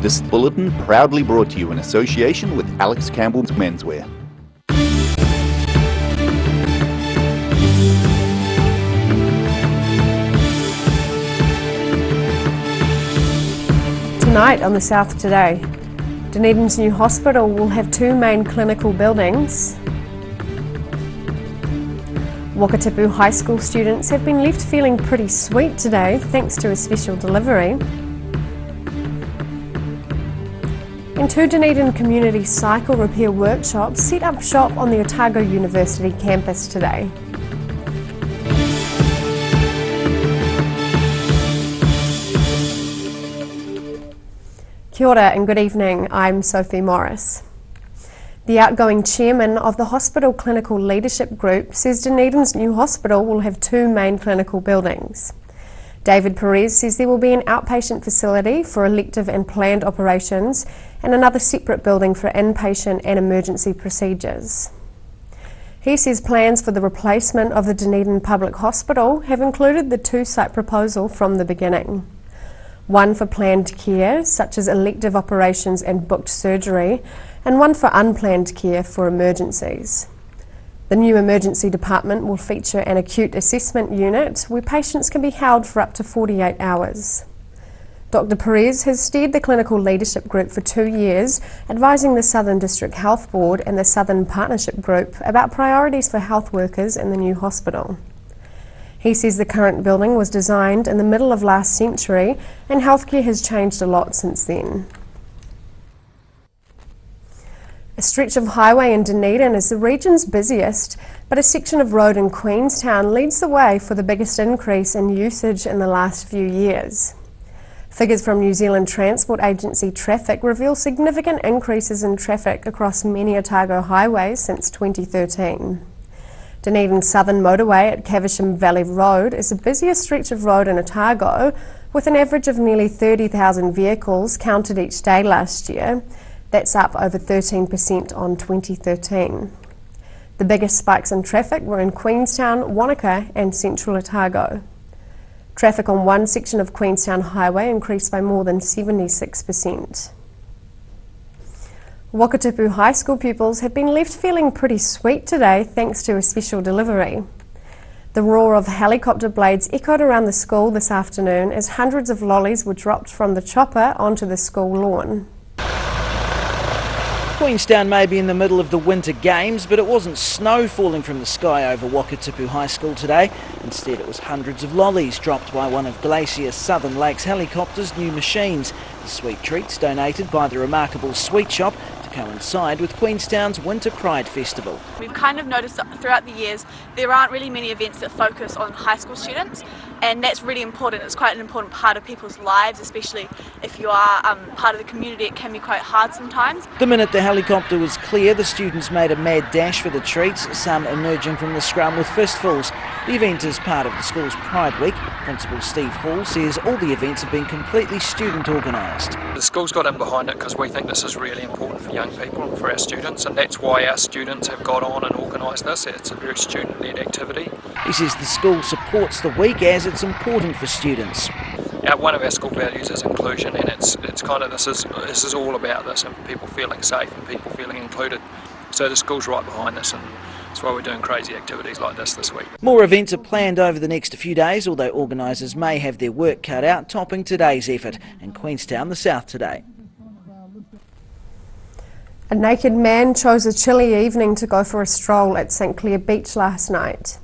This bulletin proudly brought to you in association with Alex Campbell's Menswear. Tonight on the South Today, Dunedin's new hospital will have two main clinical buildings. Wakatipu High School students have been left feeling pretty sweet today thanks to a special delivery. And two Dunedin community cycle repair workshops set up shop on the Otago University campus today. Kia ora and good evening, I'm Sophie Morris. The outgoing chairman of the Hospital Clinical Leadership Group says Dunedin's new hospital will have two main clinical buildings. David Perez says there will be an outpatient facility for elective and planned operations and another separate building for inpatient and emergency procedures. He says plans for the replacement of the Dunedin Public Hospital have included the two-site proposal from the beginning. One for planned care, such as elective operations and booked surgery, and one for unplanned care for emergencies. The new emergency department will feature an acute assessment unit where patients can be held for up to 48 hours. Dr. Perez has steered the clinical leadership group for 2 years, advising the Southern District Health Board and the Southern Partnership Group about priorities for health workers in the new hospital. He says the current building was designed in the middle of last century and healthcare has changed a lot since then. A stretch of highway in Dunedin is the region's busiest, but a section of road in Queenstown leads the way for the biggest increase in usage in the last few years. Figures from New Zealand Transport Agency Traffic reveal significant increases in traffic across many Otago highways since 2013. Dunedin's southern motorway at Caversham Valley Road is the busiest stretch of road in Otago, with an average of nearly 30,000 vehicles counted each day last year. That's up over 13% on 2013. The biggest spikes in traffic were in Queenstown, Wanaka and Central Otago. Traffic on one section of Queenstown Highway increased by more than 76%. Wakatipu High School pupils have been left feeling pretty sweet today thanks to a special delivery. The roar of helicopter blades echoed around the school this afternoon as hundreds of lollies were dropped from the chopper onto the school lawn. Queenstown may be in the middle of the winter games, but it wasn't snow falling from the sky over Wakatipu High School today. Instead, it was hundreds of lollies dropped by one of Glacier Southern Lakes Helicopter's new machines. The sweet treats donated by the remarkable Sweet Shop to coincide with Queenstown's Winter Pride Festival. We've kind of noticed that throughout the years there aren't really many events that focus on high school students, and that's really important. It's quite an important part of people's lives, especially if you are part of the community. It can be quite hard sometimes. The minute the helicopter was clear, the students made a mad dash for the treats, some emerging from the scrum with fistfuls. The event is part of the school's Pride Week. Principal Steve Hall says all the events have been completely student organised. The school's got in behind it because we think this is really important for young people and for our students, and that's why our students have got on and organised this. It's a very student-led activity. He says the school supports the week as it's important for students. One of our school values is inclusion, and it's kind of this is all about this and people feeling safe and people feeling included. So the school's right behind this, and that's why we're doing crazy activities like this week. More events are planned over the next few days, although organisers may have their work cut out, topping today's effort in Queenstown, the South Today. A naked man chose a chilly evening to go for a stroll at St Clair Beach last night.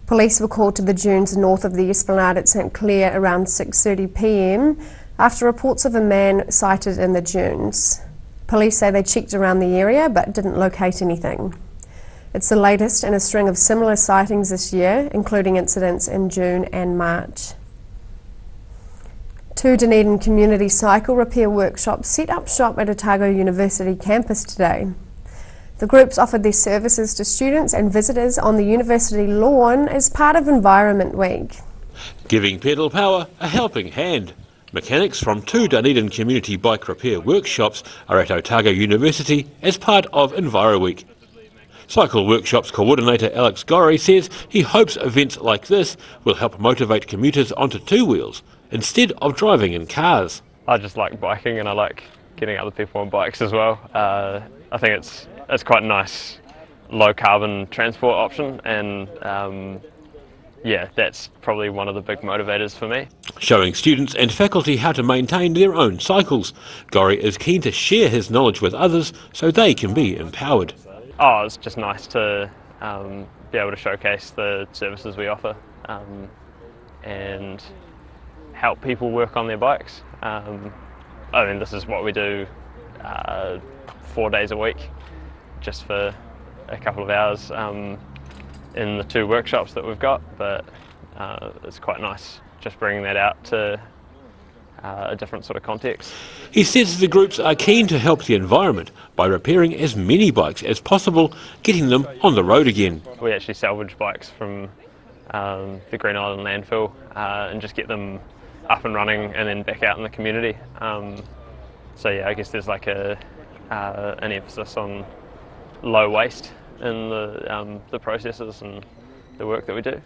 Police were called to the dunes north of the Esplanade at St Clair around 6:30 p.m. after reports of a man sighted in the dunes. Police say they checked around the area but didn't locate anything. It's the latest in a string of similar sightings this year, including incidents in June and March. Two Dunedin community cycle repair workshops set up shop at Otago University campus today. The groups offered their services to students and visitors on the university lawn as part of Environment Week. Giving pedal power a helping hand. Mechanics from two Dunedin community bike repair workshops are at Otago University as part of Enviro Week. Cycle Workshops coordinator Alex Gorry says he hopes events like this will help motivate commuters onto two wheels instead of driving in cars. I just like biking, and I like getting other people on bikes as well. I think it's quite a nice low carbon transport option, and yeah, that's probably one of the big motivators for me. Showing students and faculty how to maintain their own cycles, Gorry is keen to share his knowledge with others so they can be empowered. Oh, it's just nice to be able to showcase the services we offer and help people work on their bikes. I mean, this is what we do 4 days a week, just for a couple of hours in the 2 workshops that we've got, but it's quite nice just bringing that out to a different sort of context. He says the groups are keen to help the environment by repairing as many bikes as possible, getting them on the road again. We actually salvage bikes from the Green Island landfill and just get them up and running and then back out in the community. So yeah, I guess there's like an emphasis on low waste in the processes and the work that we do.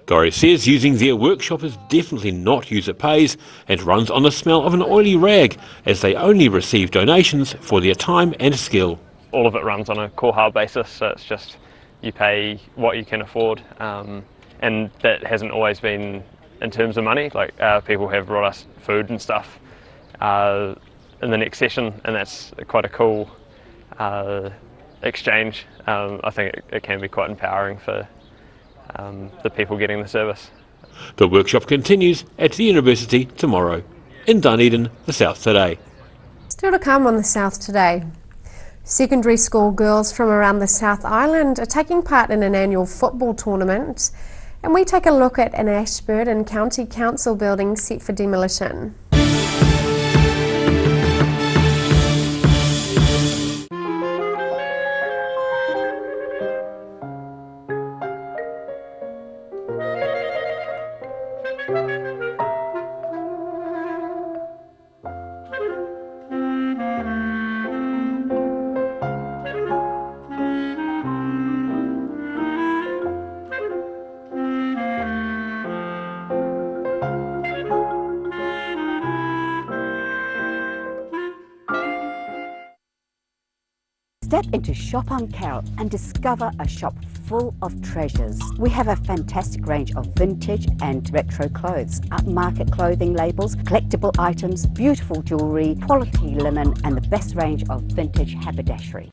Gorry says using their workshop is definitely not user pays and runs on the smell of an oily rag, as they only receive donations for their time and skill. All of it runs on a core basis, so it's just you pay what you can afford, and that hasn't always been in terms of money. Like people have brought us food and stuff in the next session, and that's quite a cool exchange. I think it can be quite empowering for the people getting the service. The workshop continues at the university tomorrow. In Dunedin, the South Today. Still to come on the South Today. Secondary school girls from around the South Island are taking part in an annual football tournament, and we take a look at an Ashburton County Council building set for demolition. Step into Shop on Carroll and discover a shop full of treasures. We have a fantastic range of vintage and retro clothes, upmarket clothing labels, collectible items, beautiful jewellery, quality linen and the best range of vintage haberdashery.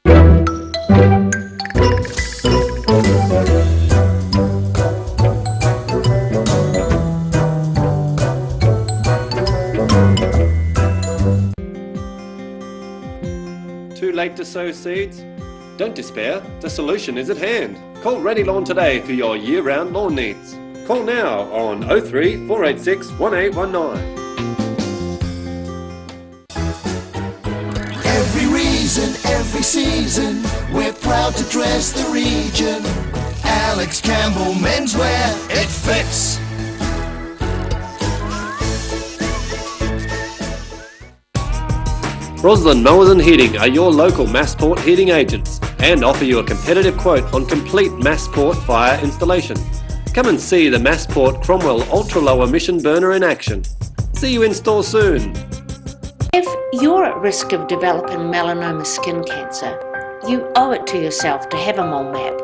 Too late to sow seeds? Don't despair, the solution is at hand. Call Ready Lawn today for your year-round lawn needs. Call now on 03 486 1819. Every reason, every season, we're proud to dress the region. Alex Campbell Menswear, it fits. Roslyn Mowers and Heating are your local Massport heating agents and offer you a competitive quote on complete Massport fire installation. Come and see the Massport Cromwell Ultra Low Emission Burner in action. See you in store soon. If you're at risk of developing melanoma skin cancer, you owe it to yourself to have a mole map.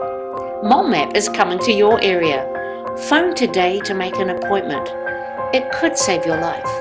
Mole map is coming to your area. Phone today to make an appointment. It could save your life.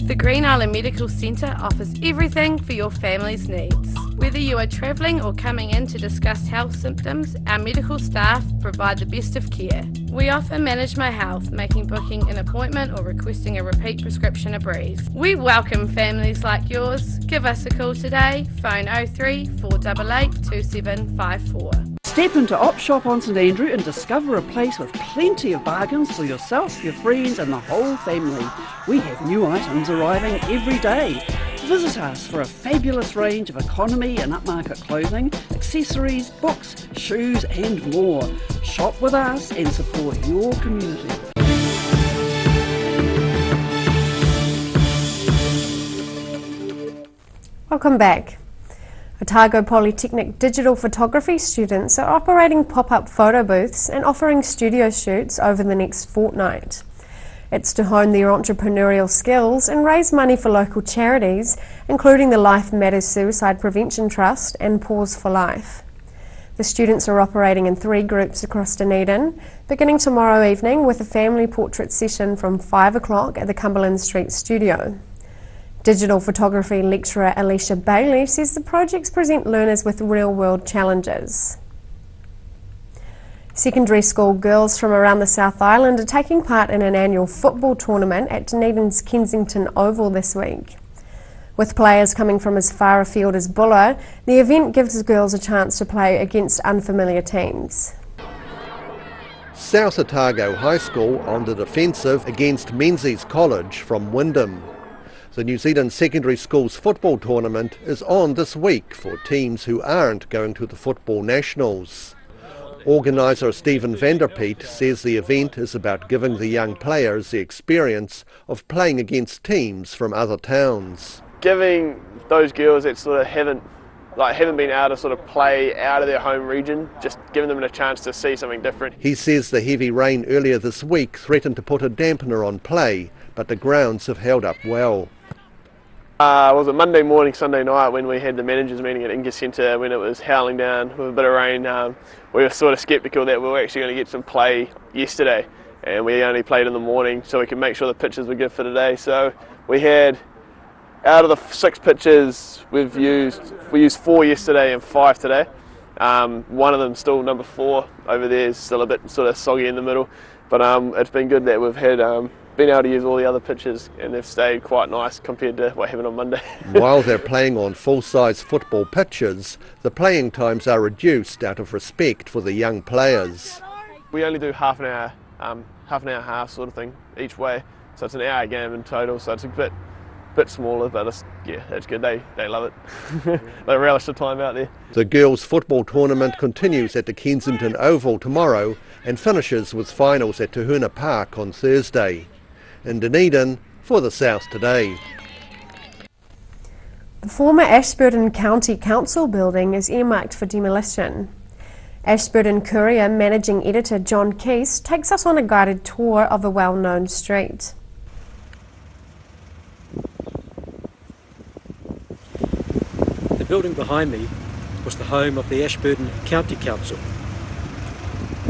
The Green Island Medical Centre offers everything for your family's needs. Whether you are travelling or coming in to discuss health symptoms, our medical staff provide the best of care. We offer Manage My Health, making booking an appointment or requesting a repeat prescription a breeze. We welcome families like yours. Give us a call today, phone 03 488 2754. Step into Op Shop on St Andrew and discover a place with plenty of bargains for yourself, your friends and the whole family. We have new items arriving every day. Visit us for a fabulous range of economy and upmarket clothing, accessories, books, shoes and more. Shop with us and support your community. Welcome back. Otago Polytechnic digital photography students are operating pop-up photo booths and offering studio shoots over the next fortnight. It's to hone their entrepreneurial skills and raise money for local charities, including the Life Matters Suicide Prevention Trust and Pause for Life. The students are operating in 3 groups across Dunedin, beginning tomorrow evening with a family portrait session from 5 o'clock at the Cumberland Street studio. Digital photography lecturer Alicia Bailey says the projects present learners with real-world challenges. Secondary school girls from around the South Island are taking part in an annual football tournament at Dunedin's Kensington Oval this week. With players coming from as far afield as Buller, the event gives girls a chance to play against unfamiliar teams. South Otago High School on the defensive against Menzies College from Wyndham. The New Zealand Secondary Schools football tournament is on this week for teams who aren't going to the Football Nationals. Organiser Stephen Vanderpeet says the event is about giving the young players the experience of playing against teams from other towns. Giving those girls that sort of haven't been able to sort of play out of their home region, just giving them a chance to see something different. He says the heavy rain earlier this week threatened to put a dampener on play, but the grounds have held up well. Was it Monday morning, Sunday night when we had the managers meeting at Inga Centre when it was howling down with a bit of rain. We were sort of sceptical that we were actually going to get some play yesterday, and we only played in the morning so we could make sure the pitches were good for today. So we had, out of the 6 pitches we used 4 yesterday and 5 today. One of them, still number 4 over there, is still a bit sort of soggy in the middle, but it's been good that we've had been able to use all the other pitches and they've stayed quite nice compared to what happened on Monday. While they're playing on full-size football pitches, the playing times are reduced out of respect for the young players. We only do half an hour half sort of thing each way, so it's an hour game in total, so it's a bit smaller, but it's good. They love it. They relish the time out there. The girls' football tournament continues at the Kensington Oval tomorrow and finishes with finals at Tahuna Park on Thursday. In Dunedin, for the South Today. The former Ashburton County Council building is earmarked for demolition. Ashburton Courier Managing Editor John Keast takes us on a guided tour of a well-known street. The building behind me was the home of the Ashburton County Council.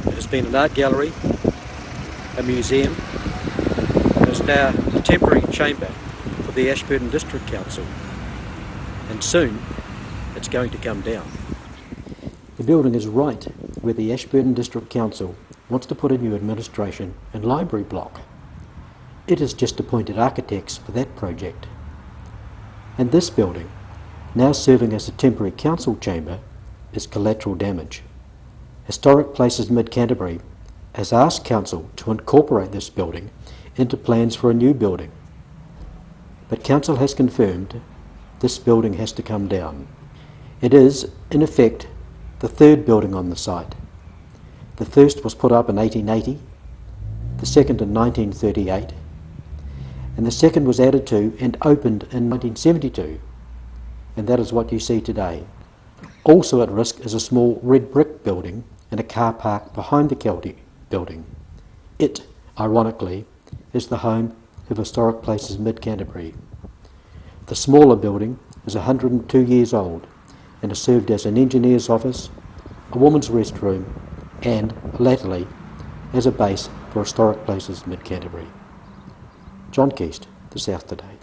It has been an art gallery, a museum, and is now a temporary chamber for the Ashburton District Council. And soon it's going to come down. The building is right where the Ashburton District Council wants to put a new administration and library block. It has just appointed architects for that project. And this building, now serving as a temporary council chamber, is collateral damage. Historic Places Mid-Canterbury has asked council to incorporate this building into plans for a new building. But council has confirmed this building has to come down. It is, in effect, the third building on the site. The first was put up in 1880, the second in 1938, and the second was added to and opened in 1972, and that is what you see today. Also at risk is a small red brick building and a car park behind the Kelty building. It, ironically, is the home of Historic Places Mid-Canterbury. The smaller building is 102 years old and has served as an engineer's office, a woman's restroom, and, latterly, as a base for Historic Places Mid-Canterbury. John Keast, The South Today.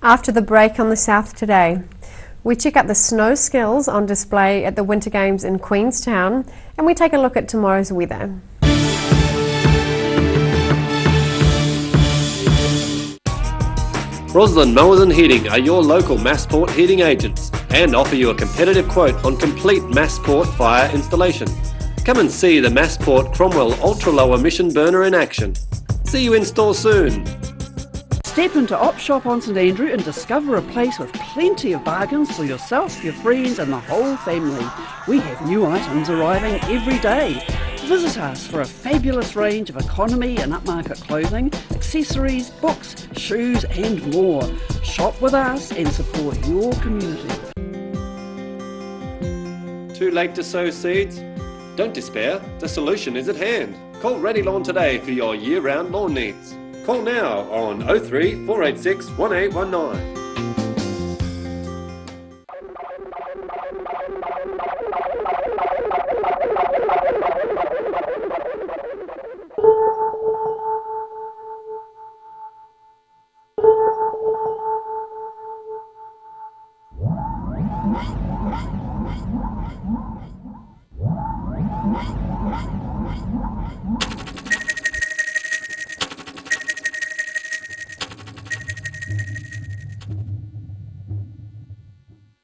After the break on The South Today, we check out the snow skills on display at the Winter Games in Queenstown, and we take a look at tomorrow's weather. Roslyn Mowers and Heating are your local Massport heating agents and offer you a competitive quote on complete Massport fire installation. Come and see the Massport Cromwell Ultra Low Emission Burner in action. See you in store soon. Step into Op Shop on St Andrew and discover a place with plenty of bargains for yourself, your friends and the whole family. We have new items arriving every day. Visit us for a fabulous range of economy and upmarket clothing, accessories, books, shoes and more. Shop with us and support your community. Too late to sow seeds? Don't despair, the solution is at hand. Call Ready Lawn today for your year-round lawn needs. Call now on 03 486 1819.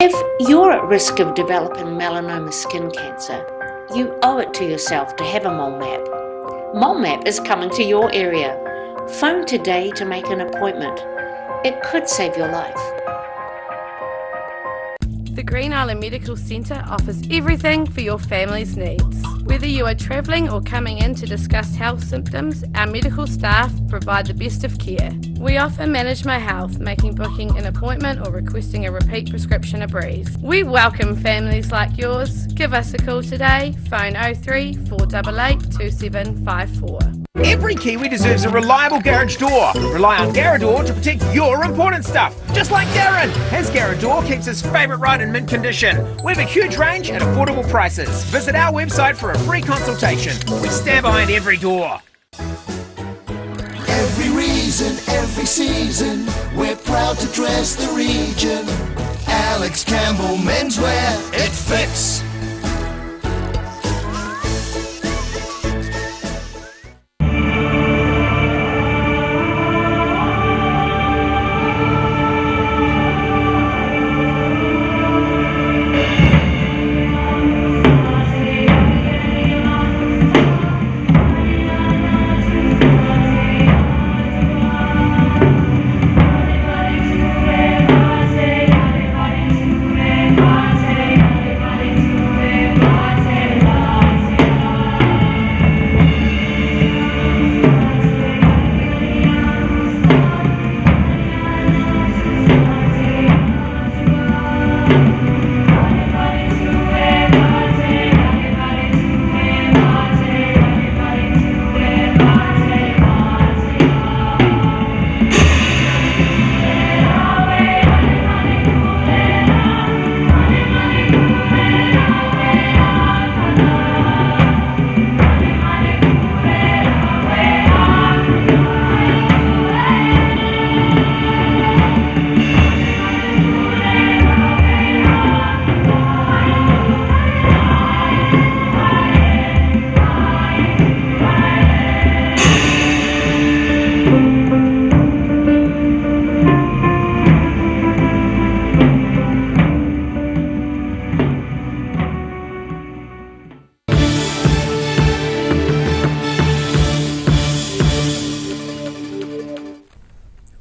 If you're at risk of developing melanoma skin cancer, you owe it to yourself to have a mole map. Mole map is coming to your area. Phone today to make an appointment. It could save your life. The Green Island Medical Centre offers everything for your family's needs. Whether you are travelling or coming in to discuss health symptoms, our medical staff provide the best of care. We offer Manage My Health, making booking an appointment or requesting a repeat prescription a breeze. We welcome families like yours. Give us a call today. Phone 03 488 2754. Every Kiwi deserves a reliable garage door. Rely on Garador to protect your important stuff. Just like Darren, as Garador keeps his favourite ride in mint condition. We have a huge range at affordable prices. Visit our website for a free consultation. We stand behind every door. Every reason, every season, we're proud to dress the region. Alex Campbell Menswear, it fits.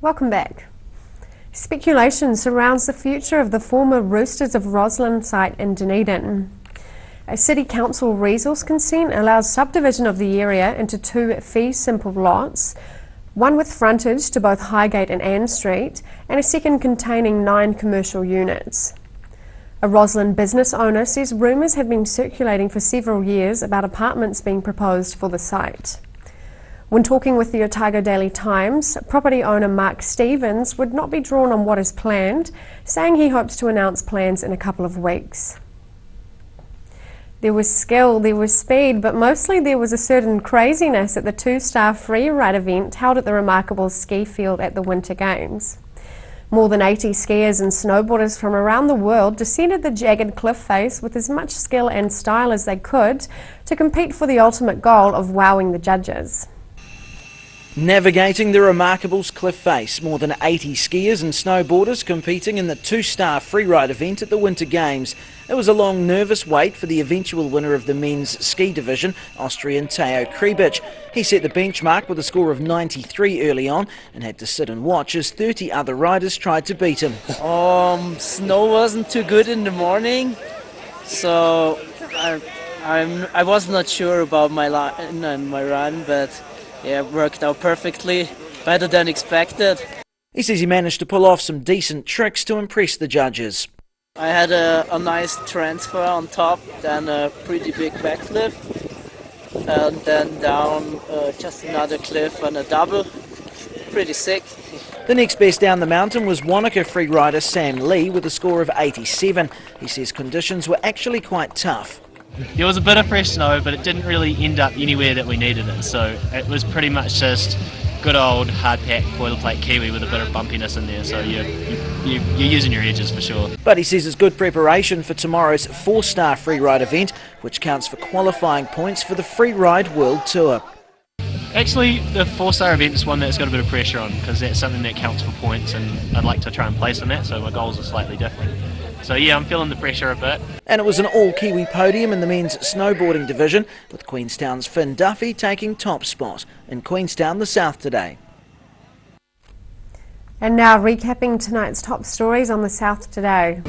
Welcome back. Speculation surrounds the future of the former Roosters of Roslyn site in Dunedin. A City Council resource consent allows subdivision of the area into two fee-simple lots, one with frontage to both Highgate and Ann Street, and a second containing 9 commercial units. A Roslyn business owner says rumours have been circulating for several years about apartments being proposed for the site. When talking with the Otago Daily Times, property owner Mark Stevens would not be drawn on what is planned, saying he hopes to announce plans in a couple of weeks. There was skill, there was speed, but mostly there was a certain craziness at the 2-star free-ride event held at the remarkable ski field at the Winter Games. More than 80 skiers and snowboarders from around the world descended the jagged cliff face with as much skill and style as they could to compete for the ultimate goal of wowing the judges. Navigating the Remarkables cliff face, more than 80 skiers and snowboarders competing in the two-star freeride event at the Winter Games. It was a long, nervous wait for the eventual winner of the men's ski division, Austrian Teo Kribic. He set the benchmark with a score of 93 early on and had to sit and watch as 30 other riders tried to beat him. Snow wasn't too good in the morning, so I was not sure about my line and my run, but yeah, it worked out perfectly, better than expected. He says he managed to pull off some decent tricks to impress the judges. I had a nice transfer on top, then a pretty big backflip, and then down just another cliff and a double. Pretty sick. The next best down the mountain was Wanaka freerider Sam Lee with a score of 87. He says conditions were actually quite tough. There was a bit of fresh snow, but it didn't really end up anywhere that we needed it, so it was pretty much just good old hard-packed boilerplate Kiwi with a bit of bumpiness in there, so you're using your edges for sure. But he says it's good preparation for tomorrow's 4-star freeride event, which counts for qualifying points for the Freeride World Tour. Actually, the 4-star event is one that's got a bit of pressure on, because that's something that counts for points, and I'd like to try and place in that, so my goals are slightly different. So yeah, I'm feeling the pressure a bit. And it was an all-Kiwi podium in the men's snowboarding division, with Queenstown's Finn Duffy taking top spot in Queenstown, the South today. And now recapping tonight's top stories on the South today.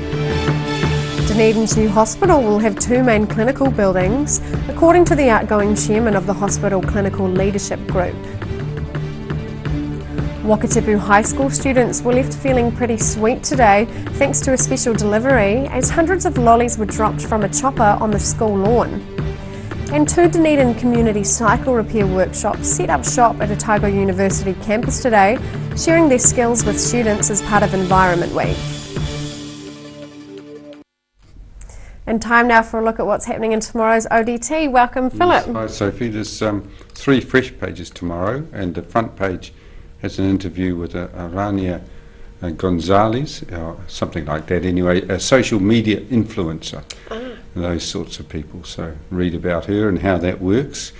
Dunedin's new hospital will have 2 main clinical buildings, according to the outgoing chairman of the Hospital Clinical Leadership Group. Wakatipu High School students were left feeling pretty sweet today thanks to a special delivery as hundreds of lollies were dropped from a chopper on the school lawn. And 2 Dunedin community cycle repair workshops set up shop at Otago University campus today, sharing their skills with students as part of Environment Week. And time now for a look at what's happening in tomorrow's ODT. Welcome, Philip. Yes, hi Sophie, there's 3 fresh pages tomorrow, and the front page has an interview with Arania Gonzalez, or something like that anyway, a social media influencer, those sorts of people. So read about her and how that works.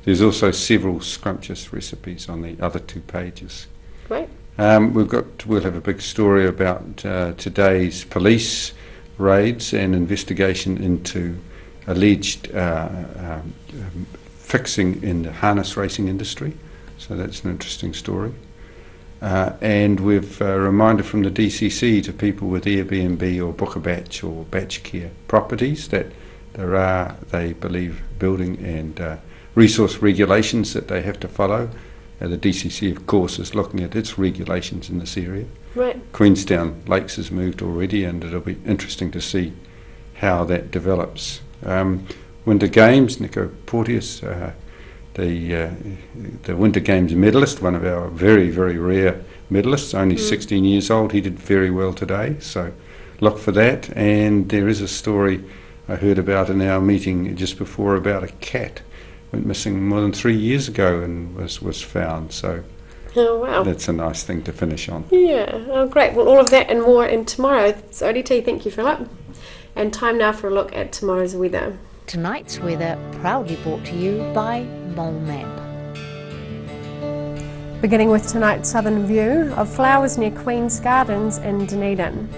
There's also several scrumptious recipes on the other 2 pages. Right. We'll have a big story about today's police raids and investigation into alleged fixing in the harness racing industry. So that's an interesting story. And we've a reminder from the DCC to people with Airbnb or Book a Batch or Batch Care properties that there are, they believe, building and resource regulations that they have to follow. The DCC, of course, is looking at its regulations in this area. Right. Queenstown Lakes has moved already, and it'll be interesting to see how that develops. Winter Games, Nico Porteous, the Winter Games medalist, one of our very, very rare medalists, only 16 years old. He did very well today, so look for that. And there is a story I heard about in our meeting just before about a cat went missing more than 3 years ago and was found. So oh, wow. That's a nice thing to finish on. Yeah, oh great. Well, all of that and more in tomorrow's ODT. Thank you, Philip. And time now for a look at tomorrow's weather. Tonight's weather proudly brought to you by Mole Map. Beginning with tonight's southern view of flowers near Queen's Gardens in Dunedin.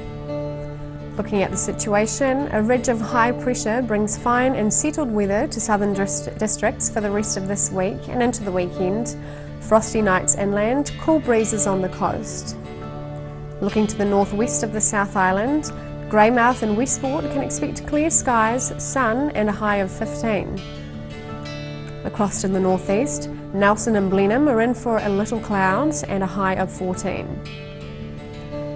Looking at the situation, a ridge of high pressure brings fine and settled weather to southern districts for the rest of this week and into the weekend. Frosty nights inland, cool breezes on the coast. Looking to the northwest of the South Island, Greymouth and Westport can expect clear skies, sun and a high of 15. Across to the northeast, Nelson and Blenheim are in for a little clouds and a high of 14.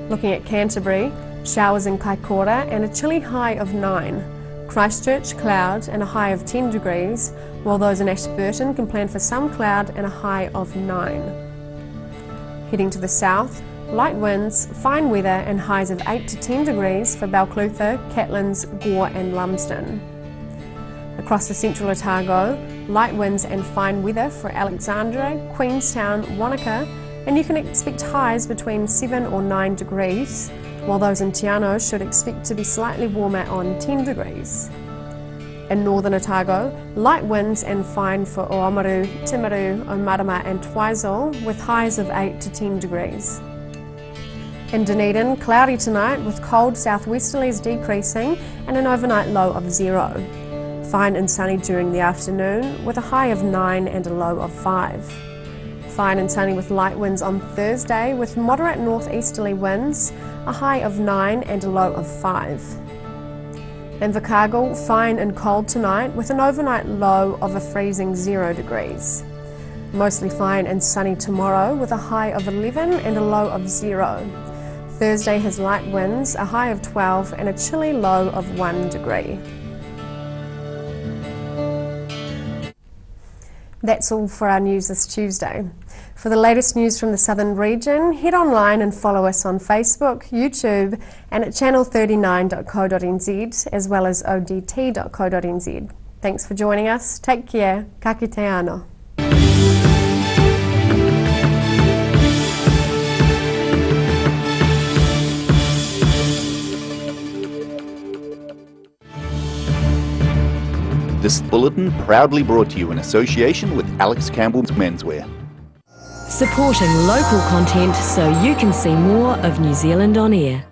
Looking at Canterbury, showers in Kaikoura and a chilly high of 9. Christchurch, cloud and a high of 10 degrees, while those in Ashburton can plan for some cloud and a high of 9. Heading to the south, light winds, fine weather and highs of 8 to 10 degrees for Balclutha, Catlins, Gore and Lumsden. Across the central Otago, light winds and fine weather for Alexandra, Queenstown, Wanaka, and you can expect highs between 7 or 9 degrees, while those in Te Anau should expect to be slightly warmer on 10 degrees. In northern Otago, light winds and fine for Oamaru, Timaru, Omarama and Twizel with highs of 8 to 10 degrees. In Dunedin, cloudy tonight with cold southwesterlies decreasing and an overnight low of 0. Fine and sunny during the afternoon with a high of 9 and a low of 5. Fine and sunny with light winds on Thursday with moderate northeasterly winds, a high of 9 and a low of 5. In Invercargill, fine and cold tonight with an overnight low of a freezing 0 degrees. Mostly fine and sunny tomorrow with a high of 11 and a low of 0. Thursday has light winds, a high of 12 and a chilly low of 1 degree. That's all for our news this Tuesday. For the latest news from the Southern region, head online and follow us on Facebook, YouTube and at channel39.co.nz as well as odt.co.nz. Thanks for joining us. Take care. Ka kite anō. This bulletin proudly brought to you in association with Alex Campbell's Menswear. Supporting local content so you can see more of New Zealand on air.